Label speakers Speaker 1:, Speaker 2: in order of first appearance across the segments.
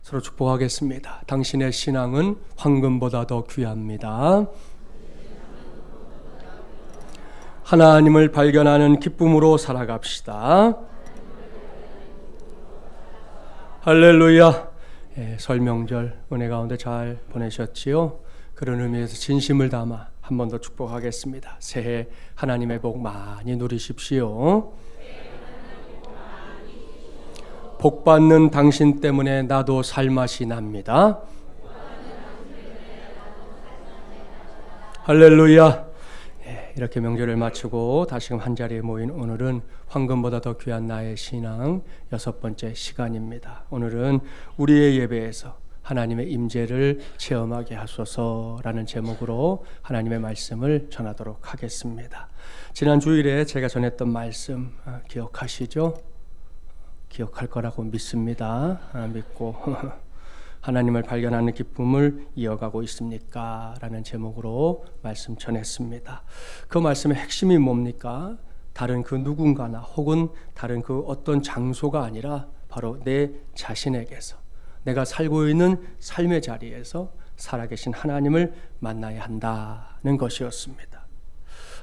Speaker 1: 서로 축복하겠습니다. 당신의 신앙은 황금보다 더 귀합니다. 하나님을 발견하는 기쁨으로 살아갑시다. 할렐루야. 설 명절 은혜 가운데 잘 보내셨지요? 그런 의미에서 진심을 담아 한 번 더 축복하겠습니다. 새해 하나님의 복 많이 누리십시오. 복 받는 당신 때문에 나도 살맛이 납니다. 할렐루야. 이렇게 명절을 마치고 다시금 한자리에 모인 오늘은 황금보다 더 귀한 나의 신앙 6번째 시간입니다. 오늘은 우리의 예배에서 하나님의 임재를 체험하게 하소서라는 제목으로 하나님의 말씀을 전하도록 하겠습니다. 지난 주일에 제가 전했던 말씀 기억하시죠? 기억할 거라고 믿습니다. 믿고 하나님을 발견하는 기쁨을 이어가고 있습니까? 라는 제목으로 말씀 전했습니다. 그 말씀의 핵심이 뭡니까? 다른 그 누군가나 혹은 다른 그 어떤 장소가 아니라 바로 내 자신에게서 내가 살고 있는 삶의 자리에서 살아계신 하나님을 만나야 한다는 것이었습니다.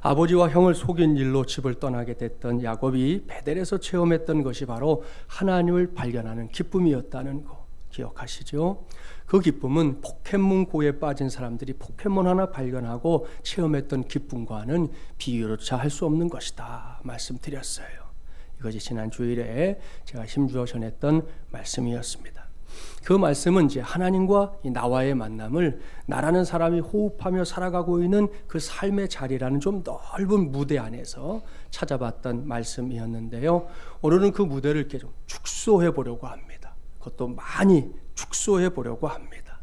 Speaker 1: 아버지와 형을 속인 일로 집을 떠나게 됐던 야곱이 베델에서 체험했던 것이 바로 하나님을 발견하는 기쁨이었다는 거 기억하시죠? 그 기쁨은 포켓몬고에 빠진 사람들이 포켓몬 하나 발견하고 체험했던 기쁨과는 비교조차 할 수 없는 것이다 말씀드렸어요. 이것이 지난 주일에 제가 힘주어 전했던 말씀이었습니다. 그 말씀은 이제 하나님과 나와의 만남을 나라는 사람이 호흡하며 살아가고 있는 그 삶의 자리라는 좀 넓은 무대 안에서 찾아봤던 말씀이었는데요. 오늘은 그 무대를 이렇게 좀 축소해 보려고 합니다. 그것도 많이 축소해 보려고 합니다.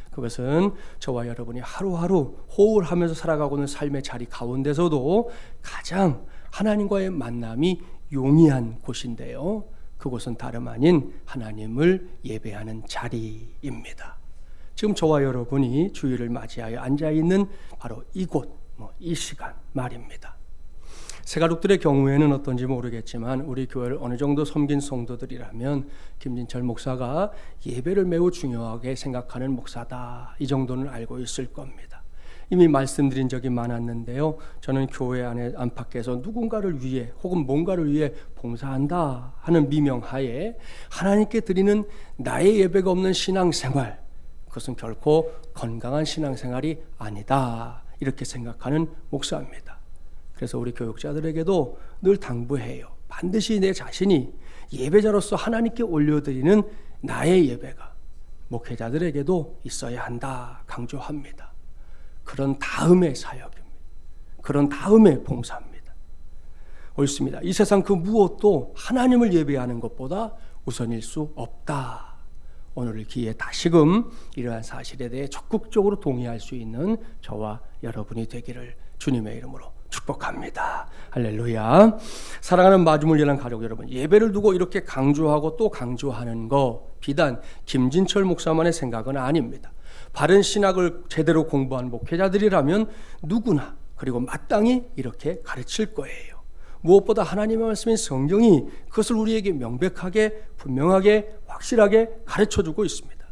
Speaker 1: 그것은 저와 여러분이 하루하루 호흡을 하면서 살아가고 있는 삶의 자리 가운데서도 가장 하나님과의 만남이 용이한 곳인데요. 그곳은 다름 아닌 하나님을 예배하는 자리입니다. 지금 저와 여러분이 주일을 맞이하여 앉아있는 바로 이곳, 이 시간 말입니다. 새가족들의 경우에는 어떤지 모르겠지만 우리 교회를 어느 정도 섬긴 성도들이라면 김진철 목사가 예배를 매우 중요하게 생각하는 목사다, 이 정도는 알고 있을 겁니다. 이미 말씀드린 적이 많았는데요. 저는 교회 안팎에서 누군가를 위해 혹은 뭔가를 위해 봉사한다 하는 미명하에 하나님께 드리는 나의 예배가 없는 신앙생활, 그것은 결코 건강한 신앙생활이 아니다, 이렇게 생각하는 목사입니다. 그래서 우리 교육자들에게도 늘 당부해요. 반드시 내 자신이 예배자로서 하나님께 올려드리는 나의 예배가 목회자들에게도 있어야 한다 강조합니다. 그런 다음의 사역입니다. 그런 다음의 봉사입니다. 옳습니다. 이 세상 그 무엇도 하나님을 예배하는 것보다 우선일 수 없다. 오늘 기회에 다시금 이러한 사실에 대해 적극적으로 동의할 수 있는 저와 여러분이 되기를 주님의 이름으로 축복합니다. 할렐루야. 사랑하는 마주물리는 가족 여러분, 예배를 두고 이렇게 강조하고 또 강조하는 거 비단 김진철 목사만의 생각은 아닙니다. 바른 신학을 제대로 공부한 목회자들이라면 누구나 그리고 마땅히 이렇게 가르칠 거예요. 무엇보다 하나님의 말씀인 성경이 그것을 우리에게 명백하게 분명하게 확실하게 가르쳐주고 있습니다.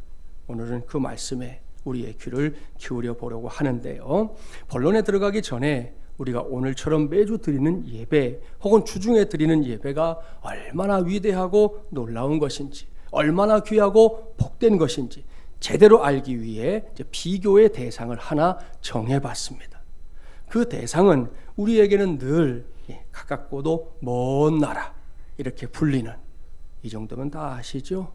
Speaker 1: 오늘은 그 말씀에 우리의 귀를 기울여 보려고 하는데요. 본론에 들어가기 전에 우리가 오늘처럼 매주 드리는 예배 혹은 주중에 드리는 예배가 얼마나 위대하고 놀라운 것인지, 얼마나 귀하고 복된 것인지 제대로 알기 위해 비교의 대상을 하나 정해봤습니다. 그 대상은 우리에게는 늘 가깝고도 먼 나라 이렇게 불리는, 이 정도면 다 아시죠?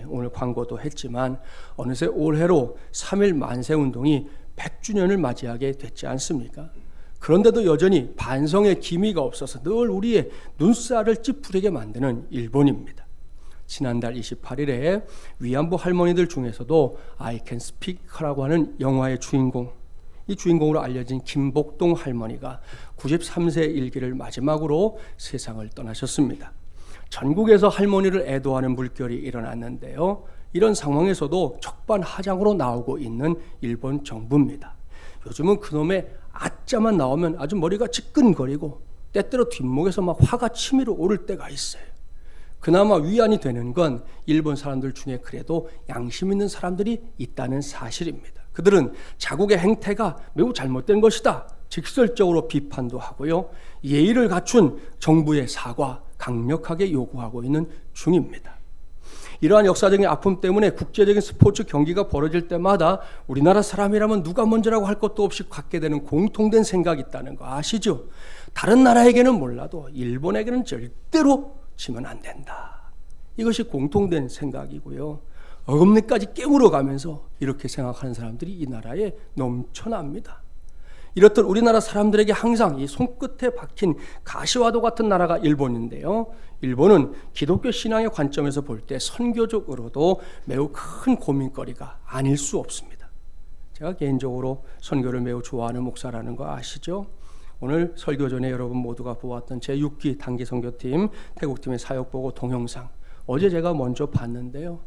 Speaker 1: 오늘 광고도 했지만 어느새 올해로 3.1 만세운동이 100주년을 맞이하게 됐지 않습니까? 그런데도 여전히 반성의 기미가 없어서 늘 우리의 눈살을 찌푸리게 만드는 일본입니다. 지난달 28일에 위안부 할머니들 중에서도 I Can Speak라고 하는 영화의 주인공, 이 주인공으로 알려진 김복동 할머니가 93세 일기를 마지막으로 세상을 떠나셨습니다. 전국에서 할머니를 애도하는 물결이 일어났는데요. 이런 상황에서도 적반하장으로 나오고 있는 일본 정부입니다. 요즘은 그놈의 아자만 나오면 아주 머리가 지끈거리고 때때로 뒷목에서 막 화가 치밀어 오를 때가 있어요. 그나마 위안이 되는 건 일본 사람들 중에 그래도 양심 있는 사람들이 있다는 사실입니다. 그들은 자국의 행태가 매우 잘못된 것이다, 직설적으로 비판도 하고요, 예의를 갖춘 정부의 사과 강력하게 요구하고 있는 중입니다. 이러한 역사적인 아픔 때문에 국제적인 스포츠 경기가 벌어질 때마다 우리나라 사람이라면 누가 먼저라고 할 것도 없이 갖게 되는 공통된 생각이 있다는 거 아시죠? 다른 나라에게는 몰라도 일본에게는 절대로 지면 안 된다. 이것이 공통된 생각이고요. 어금니까지 깨물어가면서 이렇게 생각하는 사람들이 이 나라에 넘쳐납니다. 이렇듯 우리나라 사람들에게 항상 이 손끝에 박힌 가시와도 같은 나라가 일본인데요. 일본은 기독교 신앙의 관점에서 볼 때 선교적으로도 매우 큰 고민거리가 아닐 수 없습니다. 제가 개인적으로 선교를 매우 좋아하는 목사라는 거 아시죠? 오늘 설교 전에 여러분 모두가 보았던 제6기 단기 선교팀 태국팀의 사역보고 동영상, 어제 제가 먼저 봤는데요.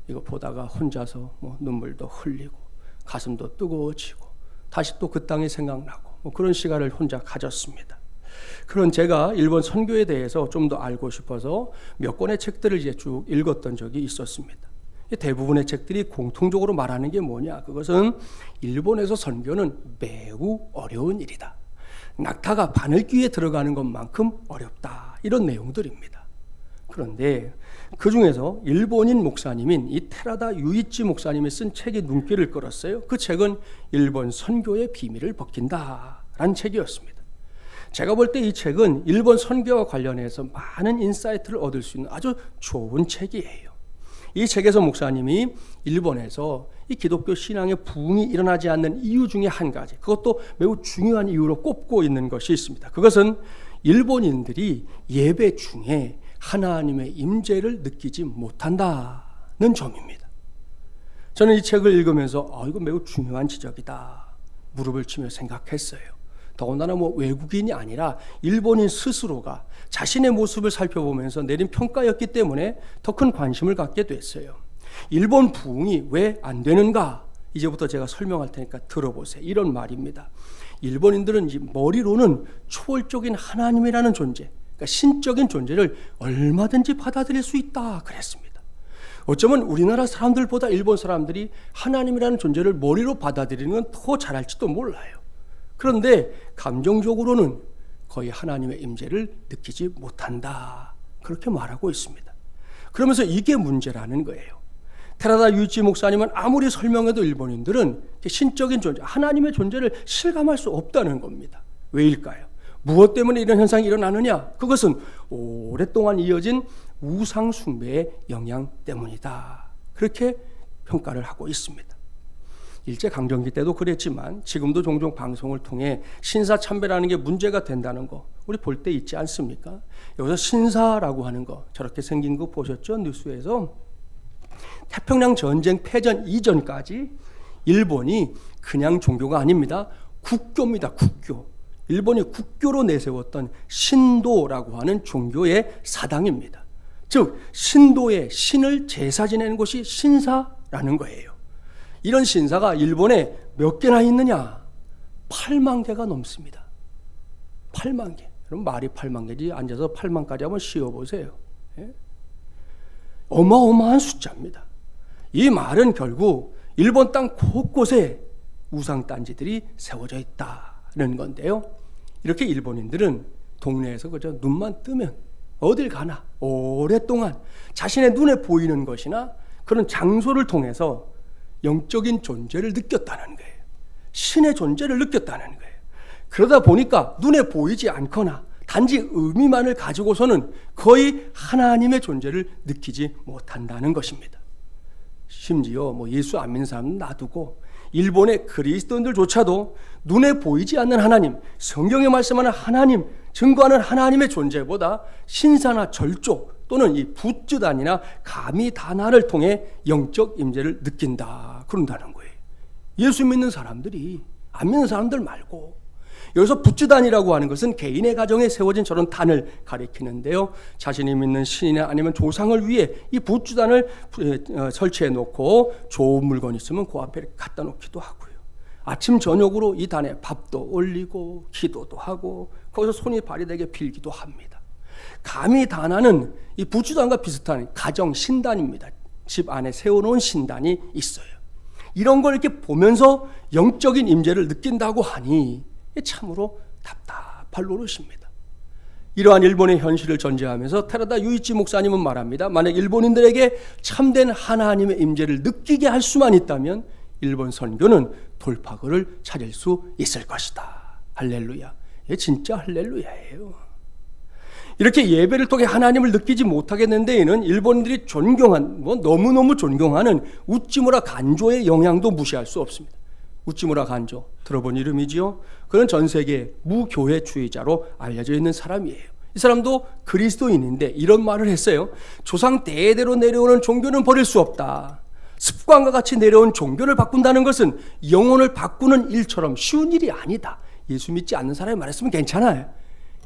Speaker 1: 이거 보다가 혼자서 눈물도 흘리고 가슴도 뜨거워지고 다시 또 그 땅이 생각나고 그런 시간을 혼자 가졌습니다. 그런 제가 일본 선교에 대해서 좀 더 알고 싶어서 몇 권의 책들을 이제 쭉 읽었던 적이 있었습니다. 대부분의 책들이 공통적으로 말하는 게 뭐냐? 그것은 일본에서 선교는 매우 어려운 일이다. 낙타가 바늘귀에 들어가는 것만큼 어렵다. 이런 내용들입니다. 그런데 그 중에서 일본인 목사님인 이 테라다 유이치 목사님이 쓴 책이 눈길을 끌었어요. 그 책은 일본 선교의 비밀을 벗긴다 라는 책이었습니다. 제가 볼 때 이 책은 일본 선교와 관련해서 많은 인사이트를 얻을 수 있는 아주 좋은 책이에요. 이 책에서 목사님이 일본에서 이 기독교 신앙의 부흥이 일어나지 않는 이유 중에 한 가지, 그것도 매우 중요한 이유로 꼽고 있는 것이 있습니다. 그것은 일본인들이 예배 중에 하나님의 임재를 느끼지 못한다는 점입니다. 저는 이 책을 읽으면서 이거 매우 중요한 지적이다, 무릎을 치며 생각했어요. 더군다나 외국인이 아니라 일본인 스스로가 자신의 모습을 살펴보면서 내린 평가였기 때문에 더 큰 관심을 갖게 됐어요. 일본 부흥이 왜 안 되는가? 이제부터 제가 설명할 테니까 들어보세요. 이런 말입니다. 일본인들은 머리로는 초월적인 하나님이라는 존재, 그러니까 신적인 존재를 얼마든지 받아들일 수 있다 그랬습니다. 어쩌면 우리나라 사람들보다 일본 사람들이 하나님이라는 존재를 머리로 받아들이는 건 더 잘할지도 몰라요. 그런데 감정적으로는 거의 하나님의 임재를 느끼지 못한다, 그렇게 말하고 있습니다. 그러면서 이게 문제라는 거예요. 테라다 유이치 목사님은 아무리 설명해도 일본인들은 신적인 존재, 하나님의 존재를 실감할 수 없다는 겁니다. 왜일까요? 무엇 때문에 이런 현상이 일어나느냐? 그것은 오랫동안 이어진 우상 숭배의 영향 때문이다, 그렇게 평가를 하고 있습니다. 일제강점기 때도 그랬지만 지금도 종종 방송을 통해 신사참배라는 게 문제가 된다는 거 우리 볼 때 있지 않습니까? 여기서 신사라고 하는 거, 저렇게 생긴 거 보셨죠? 뉴스에서. 태평양 전쟁 패전 이전까지 일본이 그냥 종교가 아닙니다. 국교입니다. 국교. 일본이 국교로 내세웠던 신도라고 하는 종교의 사당입니다. 즉 신도의 신을 제사 지내는 것이 신사라는 거예요. 이런 신사가 일본에 몇 개나 있느냐? 8만 개가 넘습니다. 8만 개. 그럼 말이 8만 개지 앉아서 8만까지 한번 씌워보세요. 예? 어마어마한 숫자입니다. 이 말은 결국 일본 땅 곳곳에 우상단지들이 세워져 있다는 건데요. 이렇게 일본인들은 동네에서 그저 눈만 뜨면 어딜 가나 오랫동안 자신의 눈에 보이는 것이나 그런 장소를 통해서 영적인 존재를 느꼈다는 거예요. 신의 존재를 느꼈다는 거예요. 그러다 보니까 눈에 보이지 않거나 단지 의미만을 가지고서는 거의 하나님의 존재를 느끼지 못한다는 것입니다. 심지어 예수 안 믿는 사람은 놔두고 일본의 그리스도인들조차도 눈에 보이지 않는 하나님, 성경에 말씀하는 하나님, 증거하는 하나님의 존재보다 신사나 절조 또는 이 붓즈단이나 가미다나를 통해 영적 임재를 느낀다 그런다는 거예요. 예수 믿는 사람들이 안 믿는 사람들 말고, 여기서 붓즈단이라고 하는 것은 개인의 가정에 세워진 저런 단을 가리키는데요. 자신이 믿는 신이나 아니면 조상을 위해 이 붓즈단을 설치해 놓고 좋은 물건 있으면 그 앞에 갖다 놓기도 하고요. 아침 저녁으로 이 단에 밥도 올리고 기도도 하고 거기서 손이 발이 되게 빌기도 합니다. 감히 다나는 이 부추단과 비슷한 가정 신단입니다. 집 안에 세워놓은 신단이 있어요. 이런 걸 이렇게 보면서 영적인 임재를 느낀다고 하니 참으로 답답할 노릇입니다. 이러한 일본의 현실을 전제하면서 테라다 유이치 목사님은 말합니다. 만약 일본인들에게 참된 하나님의 임재를 느끼게 할 수만 있다면 일본 선교는 돌파구를 찾을 수 있을 것이다. 할렐루야. 이게 진짜 할렐루야예요. 이렇게 예배를 통해 하나님을 느끼지 못하겠는 데에는 일본인들이 존경한, 너무너무 존경하는 우찌무라 간조의 영향도 무시할 수 없습니다. 우찌무라 간조, 들어본 이름이지요? 그는 전 세계 무교회주의자로 알려져 있는 사람이에요. 이 사람도 그리스도인인데 이런 말을 했어요. 조상 대대로 내려오는 종교는 버릴 수 없다. 습관과 같이 내려온 종교를 바꾼다는 것은 영혼을 바꾸는 일처럼 쉬운 일이 아니다. 예수 믿지 않는 사람이 말했으면 괜찮아요.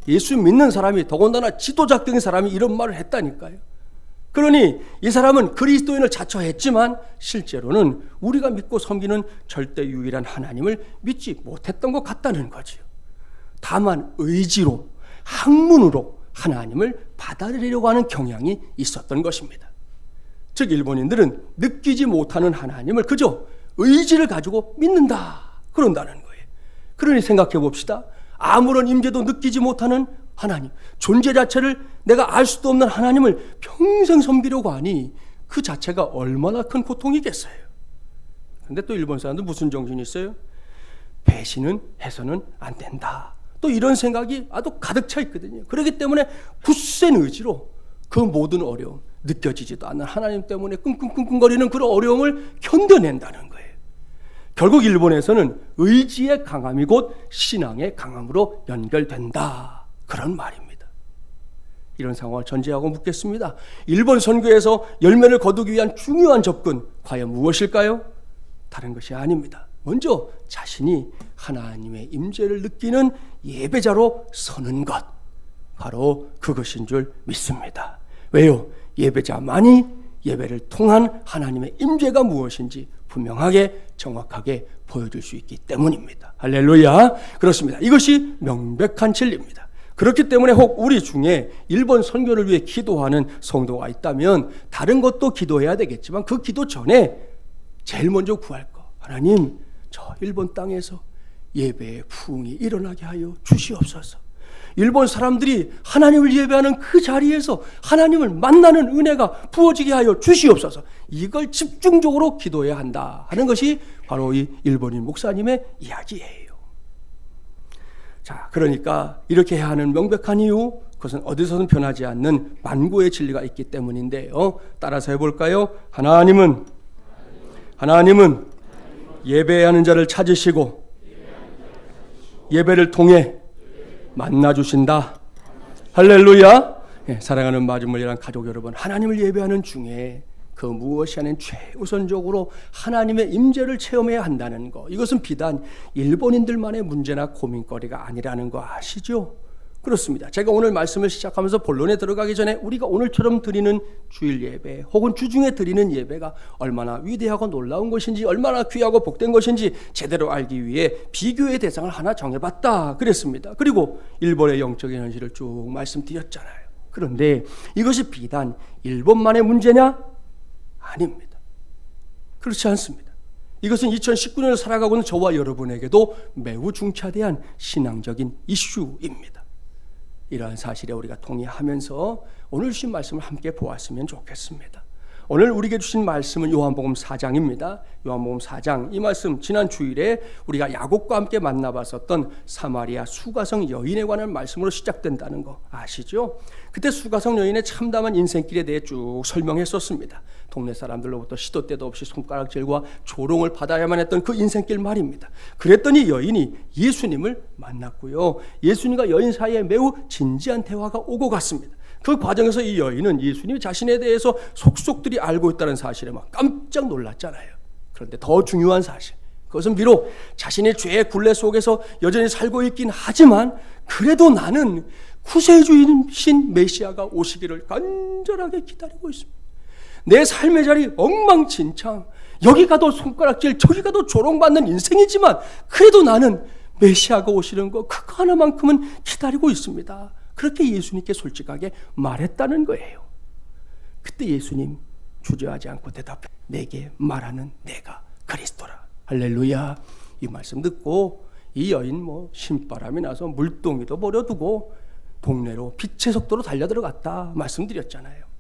Speaker 1: 예수 믿는 사람이, 더군다나 지도자격인 사람이 이런 말을 했다니까요. 그러니 이 사람은 그리스도인을 자처했지만 실제로는 우리가 믿고 섬기는 절대 유일한 하나님을 믿지 못했던 것 같다는 거지요. 다만 의지로, 학문으로 하나님을 받아들이려고 하는 경향이 있었던 것입니다. 즉 일본인들은 느끼지 못하는 하나님을 그저 의지를 가지고 믿는다, 그런다는 거예요. 그러니 생각해 봅시다. 아무런 임재도 느끼지 못하는 하나님, 존재 자체를 내가 알 수도 없는 하나님을 평생 섬기려고 하니 그 자체가 얼마나 큰 고통이겠어요. 근데 또 일본 사람들 무슨 정신이 있어요? 배신은 해서는 안 된다. 또 이런 생각이 아주 가득 차 있거든요. 그렇기 때문에 굳센 의지로 그 모든 어려움, 느껴지지도 않는 하나님 때문에 끙끙끙끙거리는 그런 어려움을 견뎌낸다는 거예요. 결국 일본에서는 의지의 강함이 곧 신앙의 강함으로 연결된다, 그런 말입니다. 이런 상황을 전제하고 묻겠습니다. 일본 선교에서 열매를 거두기 위한 중요한 접근, 과연 무엇일까요? 다른 것이 아닙니다. 먼저 자신이 하나님의 임재를 느끼는 예배자로 서는 것, 바로 그것인 줄 믿습니다. 왜요? 예배자만이 예배를 통한 하나님의 임재가 무엇인지 분명하게 정확하게 보여줄 수 있기 때문입니다. 할렐루야. 그렇습니다. 이것이 명백한 진리입니다. 그렇기 때문에 혹 우리 중에 일본 선교를 위해 기도하는 성도가 있다면 다른 것도 기도해야 되겠지만 그 기도 전에 제일 먼저 구할 거, 하나님, 저 일본 땅에서 예배의 부흥이 일어나게 하여 주시옵소서. 일본 사람들이 하나님을 예배하는 그 자리에서 하나님을 만나는 은혜가 부어지게 하여 주시옵소서. 이걸 집중적으로 기도해야 한다 하는 것이 바로 이 일본인 목사님의 이야기예요. 자, 그러니까 이렇게 해야 하는 명백한 이유, 그것은 어디서든 변하지 않는 만고의 진리가 있기 때문인데요. 따라서 해볼까요? 하나님은 예배하는 자를 찾으시고 예배를 통해 만나주신다. 할렐루야. 사랑하는 마주물이란 가족 여러분, 하나님을 예배하는 중에 그 무엇이 아닌 최우선적으로 하나님의 임재를 체험해야 한다는 것, 이것은 비단 일본인들만의 문제나 고민거리가 아니라는 거 아시죠? 그렇습니다. 제가 오늘 말씀을 시작하면서 본론에 들어가기 전에 우리가 오늘처럼 드리는 주일 예배 혹은 주중에 드리는 예배가 얼마나 위대하고 놀라운 것인지, 얼마나 귀하고 복된 것인지 제대로 알기 위해 비교의 대상을 하나 정해봤다 그랬습니다. 그리고 일본의 영적인 현실을 쭉 말씀드렸잖아요. 그런데 이것이 비단 일본만의 문제냐? 아닙니다. 그렇지 않습니다. 이것은 2019년을 살아가고 있는 저와 여러분에게도 매우 중차대한 신앙적인 이슈입니다. 이러한 사실에 우리가 동의하면서 오늘 주신 말씀을 함께 보았으면 좋겠습니다. 오늘 우리에게 주신 말씀은 요한복음 4장입니다. 요한복음 4장, 이 말씀 지난 주일에 우리가 야곱과 함께 만나봤었던 사마리아 수가성 여인에 관한 말씀으로 시작된다는 거 아시죠? 그때 수가성 여인의 참담한 인생길에 대해 쭉 설명했었습니다. 동네 사람들로부터 시도 때도 없이 손가락질과 조롱을 받아야만 했던 그 인생길 말입니다. 그랬더니 여인이 예수님을 만났고요, 예수님과 여인 사이에 매우 진지한 대화가 오고 갔습니다. 그 과정에서 이 여인은 예수님이 자신에 대해서 속속들이 알고 있다는 사실에 막 깜짝 놀랐잖아요. 그런데 더 중요한 사실, 그것은 비록 자신의 죄의 굴레 속에서 여전히 살고 있긴 하지만 그래도 나는 구세주이신 메시아가 오시기를 간절하게 기다리고 있습니다. 내 삶의 자리 엉망진창, 여기 가도 손가락질, 저기 가도 조롱받는 인생이지만 그래도 나는 메시아가 오시는 거 그거 하나만큼은 기다리고 있습니다. 그렇게 예수님께 솔직하게 말했다는 거예요. 그때 예수님 주저하지 않고 대답해, 내게 말하는 내가 그리스도라. 할렐루야. 이 말씀 듣고 이 여인 신바람이 나서 물동이도 버려두고 동네로 빛의 속도로 달려들어갔다 말씀드렸잖아요.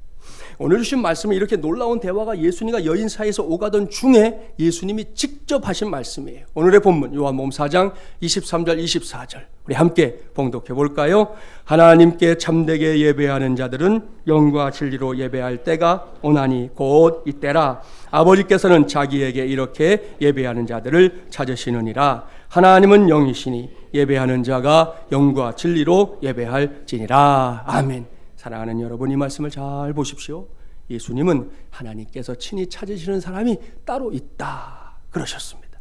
Speaker 1: 오늘 주신 말씀은 이렇게 놀라운 대화가 예수님과 여인 사이에서 오가던 중에 예수님이 직접 하신 말씀이에요. 오늘의 본문 요한복음 4장 23절 24절 우리 함께 봉독해 볼까요? 하나님께 참되게 예배하는 자들은 영과 진리로 예배할 때가 오나니 곧 이때라. 아버지께서는 자기에게 이렇게 예배하는 자들을 찾으시느니라. 하나님은 영이시니 예배하는 자가 영과 진리로 예배할지니라. 아멘. 사랑하는 여러분, 이 말씀을 잘 보십시오. 예수님은 하나님께서 친히 찾으시는 사람이 따로 있다 그러셨습니다.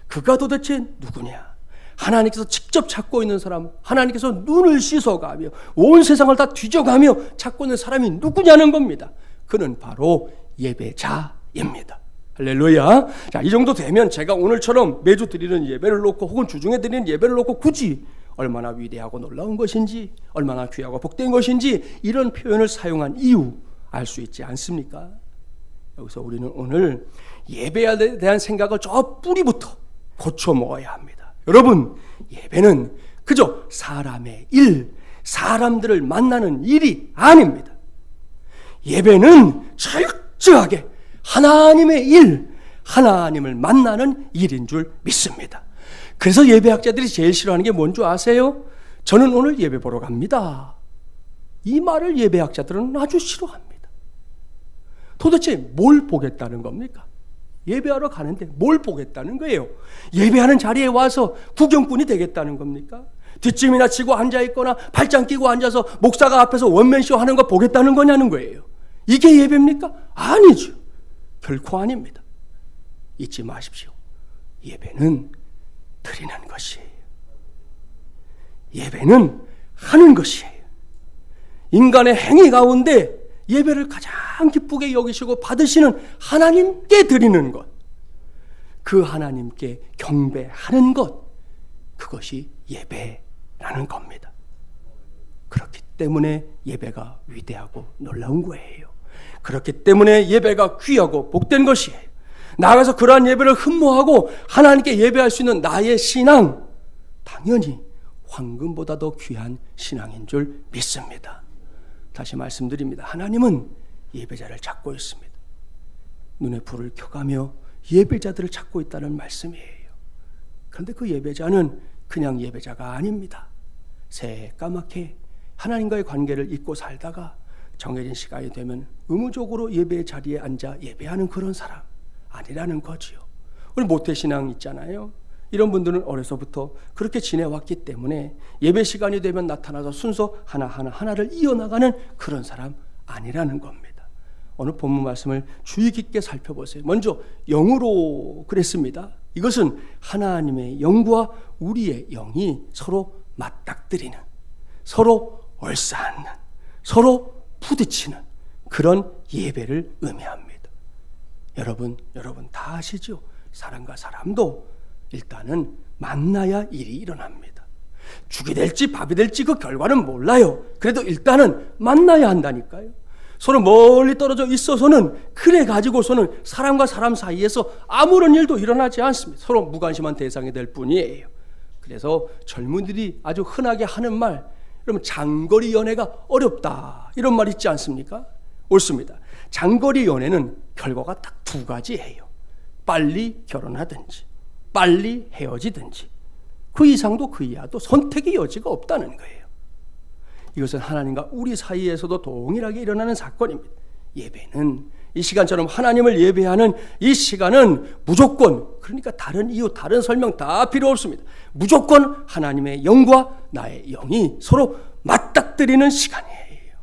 Speaker 1: 그가 도대체 누구냐? 하나님께서 직접 찾고 있는 사람, 하나님께서 눈을 씻어가며 온 세상을 다 뒤져가며 찾고 있는 사람이 누구냐는 겁니다. 그는 바로 예배자입니다. 할렐루야. 자, 이 정도 되면 제가 오늘처럼 매주 드리는 예배를 놓고 혹은 주중에 드리는 예배를 놓고 굳이 얼마나 위대하고 놀라운 것인지, 얼마나 귀하고 복된 것인지 이런 표현을 사용한 이유 알 수 있지 않습니까? 여기서 우리는 오늘 예배에 대한 생각을 저 뿌리부터 고쳐 먹어야 합니다. 여러분, 예배는 그저 사람의 일, 사람들을 만나는 일이 아닙니다. 예배는 철저하게 하나님의 일, 하나님을 만나는 일인 줄 믿습니다. 그래서 예배학자들이 제일 싫어하는 게 뭔 줄 아세요? 저는 오늘 예배 보러 갑니다. 이 말을 예배학자들은 아주 싫어합니다. 도대체 뭘 보겠다는 겁니까? 예배하러 가는데 뭘 보겠다는 거예요? 예배하는 자리에 와서 구경꾼이 되겠다는 겁니까? 뒷짐이나 치고 앉아있거나 발장 끼고 앉아서 목사가 앞에서 원맨쇼 하는 거 보겠다는 거냐는 거예요. 이게 예배입니까? 아니죠. 결코 아닙니다. 잊지 마십시오. 예배는 드리는 것이에요. 예배는 하는 것이에요. 인간의 행위 가운데 예배를 가장 기쁘게 여기시고 받으시는 하나님께 드리는 것, 그 하나님께 경배하는 것, 그것이 예배라는 겁니다. 그렇기 때문에 예배가 위대하고 놀라운 거예요. 그렇기 때문에 예배가 귀하고 복된 것이에요. 나아가서 그러한 예배를 흠모하고 하나님께 예배할 수 있는 나의 신앙, 당연히 황금보다 더 귀한 신앙인 줄 믿습니다. 다시 말씀드립니다. 하나님은 예배자를 찾고 있습니다. 눈에 불을 켜가며 예배자들을 찾고 있다는 말씀이에요. 그런데 그 예배자는 그냥 예배자가 아닙니다. 새까맣게 하나님과의 관계를 잊고 살다가 정해진 시간이 되면 의무적으로 예배의 자리에 앉아 예배하는 그런 사람 아니라는 거지요. 우리 모태신앙 있잖아요. 이런 분들은 어려서부터 그렇게 지내왔기 때문에 예배 시간이 되면 나타나서 순서 하나를 이어나가는 그런 사람 아니라는 겁니다. 오늘 본문 말씀을 주의 깊게 살펴보세요. 먼저 영으로 그랬습니다. 이것은 하나님의 영과 우리의 영이 서로 맞닥뜨리는, 서로 얼싸안는, 서로 부딪히는 그런 예배를 의미합니다. 여러분 다 아시죠? 사람과 사람도 일단은 만나야 일이 일어납니다. 죽이 될지 밥이 될지 그 결과는 몰라요. 그래도 일단은 만나야 한다니까요. 서로 멀리 떨어져 있어서는 그래 가지고서는 사람과 사람 사이에서 아무런 일도 일어나지 않습니다. 서로 무관심한 대상이 될 뿐이에요. 그래서 젊은이들이 아주 흔하게 하는 말, 여러분 장거리 연애가 어렵다 이런 말 있지 않습니까? 옳습니다. 장거리 연애는 결과가 딱 두 가지예요. 빨리 결혼하든지 빨리 헤어지든지, 그 이상도 그 이하도 선택의 여지가 없다는 거예요. 이것은 하나님과 우리 사이에서도 동일하게 일어나는 사건입니다. 예배는 이 시간처럼 하나님을 예배하는 이 시간은 무조건, 그러니까 다른 이유, 다른 설명 다 필요 없습니다. 무조건 하나님의 영과 나의 영이 서로 맞닥뜨리는 시간이에요.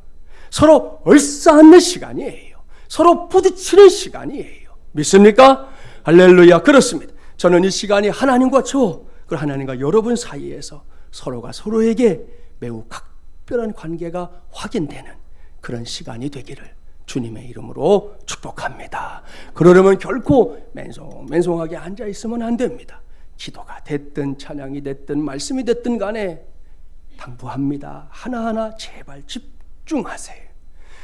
Speaker 1: 서로 얼싸안는 시간이에요. 서로 부딪히는 시간이에요. 믿습니까? 할렐루야. 그렇습니다. 저는 이 시간이 하나님과 그리고 하나님과 여러분 사이에서 서로가 서로에게 매우 각별한 관계가 확인되는 그런 시간이 되기를 주님의 이름으로 축복합니다. 그러려면 결코 맨송하게 앉아있으면 안 됩니다. 기도가 됐든 찬양이 됐든 말씀이 됐든 간에 당부합니다. 하나하나 제발 집중하세요.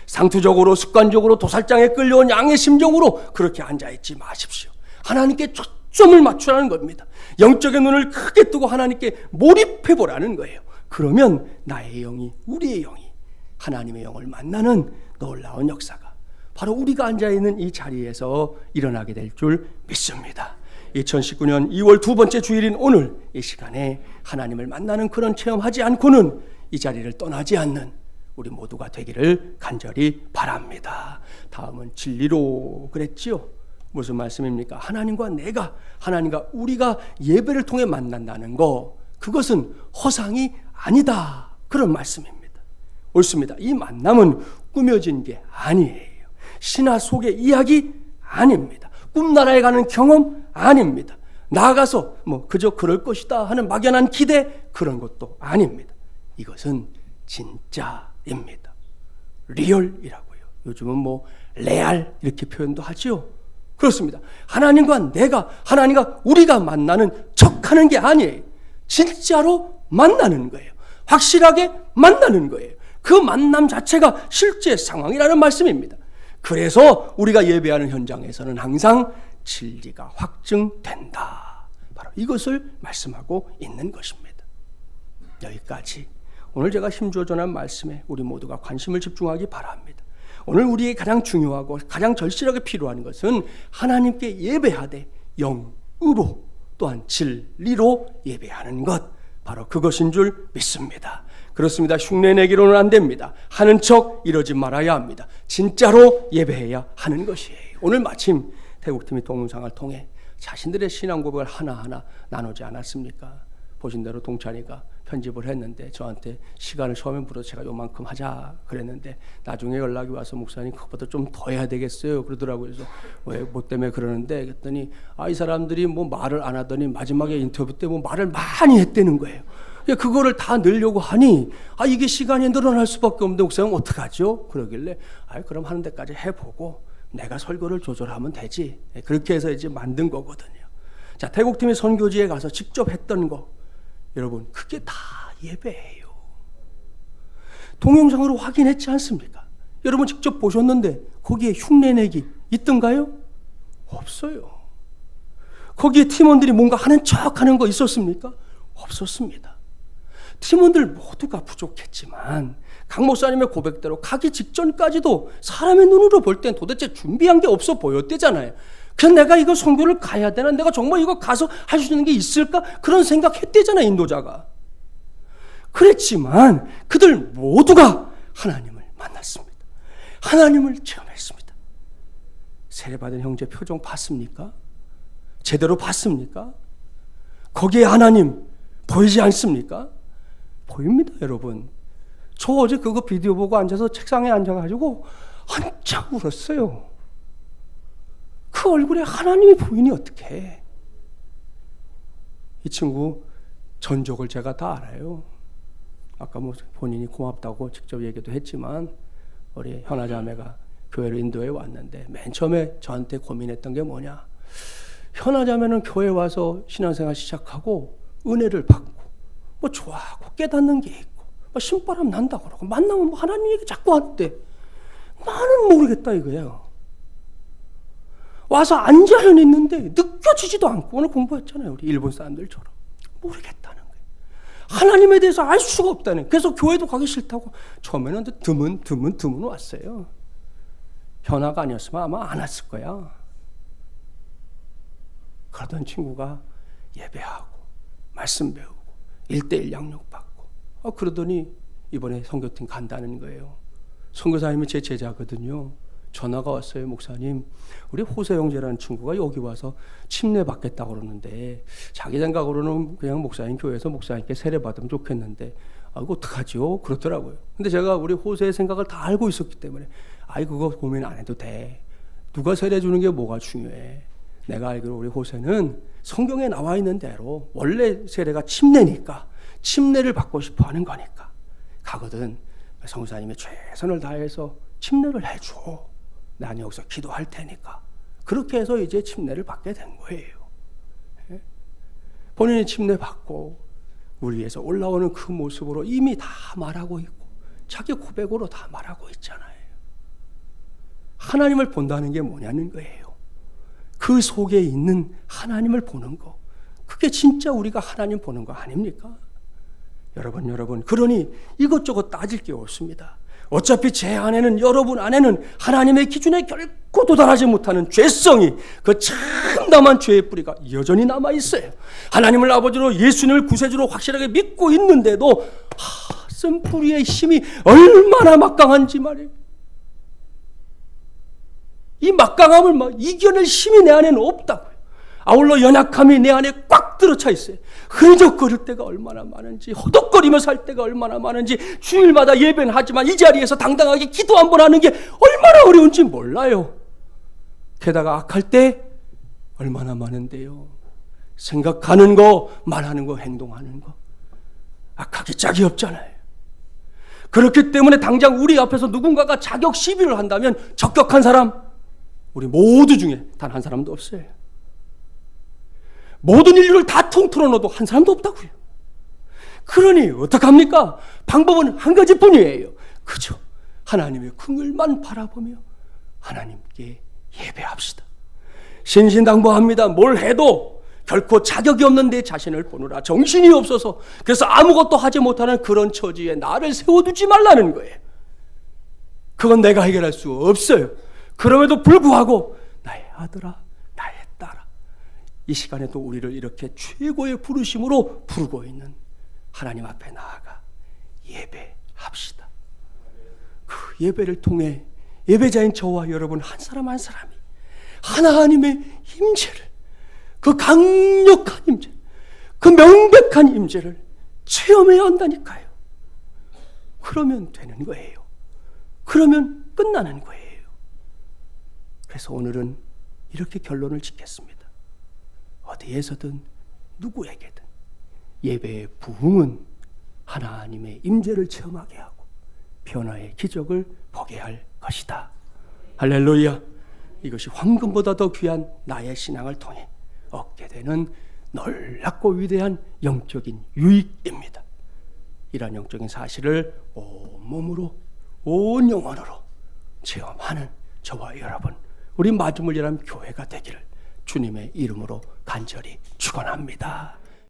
Speaker 1: 상투적으로 습관적으로 도살장에 끌려온 양의 심정으로 그렇게 앉아있지 마십시오. 하나님께 초점을 맞추라는 겁니다. 영적인 눈을 크게 뜨고 하나님께 몰입해보라는 거예요. 그러면 나의 영이, 우리의 영이 하나님의 영을 만나는 놀라운 역사가 바로 우리가 앉아있는 이 자리에서 일어나게 될 줄 믿습니다. 2019년 2월 두 번째 주일인 오늘 이 시간에 하나님을 만나는 그런 체험하지 않고는 이 자리를 떠나지 않는 우리 모두가 되기를 간절히 바랍니다. 다음은 진리로 그랬지요. 무슨 말씀입니까? 하나님과 내가, 하나님과 우리가 예배를 통해 만난다는 거, 그것은 허상이 아니다. 그런 말씀입니다. 옳습니다. 이 만남은 꾸며진 게 아니에요. 신화 속의 이야기 아닙니다. 꿈나라에 가는 경험 아닙니다. 나아가서 그저 그럴 것이다 하는 막연한 기대, 그런 것도 아닙니다. 이것은 진짜입니다. 리얼이라고요. 요즘은 레알 이렇게 표현도 하죠. 그렇습니다. 하나님과 내가, 하나님과 우리가 만나는 척하는 게 아니에요. 진짜로 만나는 거예요. 확실하게 만나는 거예요. 그 만남 자체가 실제 상황이라는 말씀입니다. 그래서 우리가 예배하는 현장에서는 항상 진리가 확증된다. 바로 이것을 말씀하고 있는 것입니다. 여기까지 오늘 제가 힘주어 전한 말씀에 우리 모두가 관심을 집중하기 바랍니다. 오늘 우리에게 가장 중요하고 가장 절실하게 필요한 것은 하나님께 예배하되 영으로 또한 진리로 예배하는 것, 바로 그것인 줄 믿습니다. 그렇습니다. 흉내내기로는 안 됩니다. 하는 척 이러지 말아야 합니다. 진짜로 예배해야 하는 것이에요. 오늘 마침 태국팀이 동영상을 통해 자신들의 신앙 고백을 하나하나 나누지 않았습니까? 보신 대로 동찬이가 편집을 했는데 저한테 시간을 처음에 물어서 제가 요만큼 하자 그랬는데 나중에 연락이 와서 목사님 그것보다 좀 더 해야 되겠어요 그러더라고요. 그래서 왜 뭐 때문에 그러는데 그랬더니 이 사람들이 말을 안 하더니 마지막에 인터뷰 때 말을 많이 했다는 거예요. 그거를 다 넣으려고 하니 이게 시간이 늘어날 수밖에 없는데 목사님 어떡하죠? 그러길래 그럼 하는 데까지 해보고 내가 설교를 조절하면 되지. 그렇게 해서 이제 만든 거거든요. 자, 태국팀이 선교지에 가서 직접 했던 거, 여러분 그게 다 예배예요. 동영상으로 확인했지 않습니까? 여러분 직접 보셨는데 거기에 흉내내기 있던가요? 없어요. 거기에 팀원들이 뭔가 하는 척하는 거 있었습니까? 없었습니다. 팀원들 모두가 부족했지만 강 목사님의 고백대로 가기 직전까지도 사람의 눈으로 볼 땐 도대체 준비한 게 없어 보였대잖아요. 그래서 내가 이거 선교를 가야 되나? 내가 정말 이거 가서 할 수 있는 게 있을까? 그런 생각했대잖아요, 인도자가. 그랬지만 그들 모두가 하나님을 만났습니다. 하나님을 체험했습니다. 세례받은 형제 표정 봤습니까? 제대로 봤습니까? 거기에 하나님 보이지 않습니까? 보입니다, 여러분. 저 어제 그거 비디오 보고 앉아서 책상에 앉아가지고 한참 울었어요. 그 얼굴에 하나님이 보이니 어떡해. 이 친구 전적을 제가 다 알아요. 아까 본인이 고맙다고 직접 얘기도 했지만 우리 현아자매가 교회를 인도에 왔는데 맨 처음에 저한테 고민했던 게 뭐냐. 현아자매는 교회 와서 신앙생활 시작하고 은혜를 받고 좋아하고 깨닫는 게 있고 신바람 난다 그러고 만나면 하나님 얘기 자꾸 하는데 나는 모르겠다 이거예요. 와서 앉아는 있는데 느껴지지도 않고 오늘 공부했잖아요. 우리 일본 사람들처럼 모르겠다는 거예요. 하나님에 대해서 알 수가 없다는. 그래서 교회도 가기 싫다고 처음에는 드문 왔어요. 현아가 아니었으면 아마 안 왔을 거야. 그러던 친구가 예배하고 말씀 배우고 1:1 양육받고 그러더니 이번에 선교팀 간다는 거예요. 선교사님이 제 제자거든요. 전화가 왔어요. 목사님, 우리 호세 형제라는 친구가 여기 와서 침례 받겠다고 그러는데 자기 생각으로는 그냥 목사님 교회에서 목사님께 세례 받으면 좋겠는데 이거 어떡하죠? 그렇더라고요. 근데 제가 우리 호세의 생각을 다 알고 있었기 때문에 그거 고민 안 해도 돼. 누가 세례 주는 게 뭐가 중요해. 내가 알기로 우리 호세는 성경에 나와 있는 대로 원래 세례가 침례니까 침례를 받고 싶어 하는 거니까 가거든. 성사님이 최선을 다해서 침례를 해줘. 난 여기서 기도할 테니까. 그렇게 해서 이제 침례를 받게 된 거예요. 본인이 침례 받고 우리 위해서 올라오는 그 모습으로 이미 다 말하고 있고 자기 고백으로 다 말하고 있잖아요. 하나님을 본다는 게 뭐냐는 거예요. 그 속에 있는 하나님을 보는 거. 그게 진짜 우리가 하나님 보는 거 아닙니까? 여러분, 그러니 이것저것 따질 게 없습니다. 어차피 제 안에는, 여러분 안에는 하나님의 기준에 결코 도달하지 못하는 죄성이, 그 참담한 죄의 뿌리가 여전히 남아있어요. 하나님을 아버지로, 예수님을 구세주로 확실하게 믿고 있는데도 쓴 뿌리의 힘이 얼마나 막강한지 말이에요. 이 막강함을 막 이겨낼 힘이 내 안에는 없다고요. 아울러 연약함이 내 안에 꽉 들어차 있어요. 흔적거릴 때가 얼마나 많은지, 허덕거리며 살 때가 얼마나 많은지, 주일마다 예배는 하지만 이 자리에서 당당하게 기도 한번 하는 게 얼마나 어려운지 몰라요. 게다가 악할 때 얼마나 많은데요. 생각하는 거, 말하는 거, 행동하는 거 악하기 짝이 없잖아요. 그렇기 때문에 당장 우리 앞에서 누군가가 자격 시비를 한다면 적격한 사람, 우리 모두 중에 단 한 사람도 없어요. 모든 인류를 다 통틀어 넣어도 한 사람도 없다고요. 그러니 어떡합니까? 방법은 한 가지뿐이에요. 그저 하나님의 긍휼만 바라보며 하나님께 예배합시다. 신신당부합니다. 뭘 해도 결코 자격이 없는 내 자신을 보느라 정신이 없어서, 그래서 아무것도 하지 못하는 그런 처지에 나를 세워두지 말라는 거예요. 그건 내가 해결할 수 없어요. 그럼에도 불구하고 나의 아들아, 나의 딸아, 이 시간에도 우리를 이렇게 최고의 부르심으로 부르고 있는 하나님 앞에 나아가 예배합시다. 그 예배를 통해 예배자인 저와 여러분 한 사람 한 사람이 하나님의 임재를, 그 강력한 임재, 그 명백한 임재를 체험해야 한다니까요. 그러면 되는 거예요. 그러면 끝나는 거예요. 그래서 오늘은 이렇게 결론을 짓겠습니다. 어디에서든 누구에게든 예배의 부흥은 하나님의 임재를 체험하게 하고 변화의 기적을 보게 할 것이다. 할렐루야. 이것이 황금보다 더 귀한 나의 신앙을 통해 얻게 되는 놀랍고 위대한 영적인 유익입니다. 이러한 영적인 사실을 온몸으로, 온 영혼으로 체험하는 저와 여러분, 우리 마중물이라는 교회가 되기를 주님의 이름으로 간절히 축원합니다.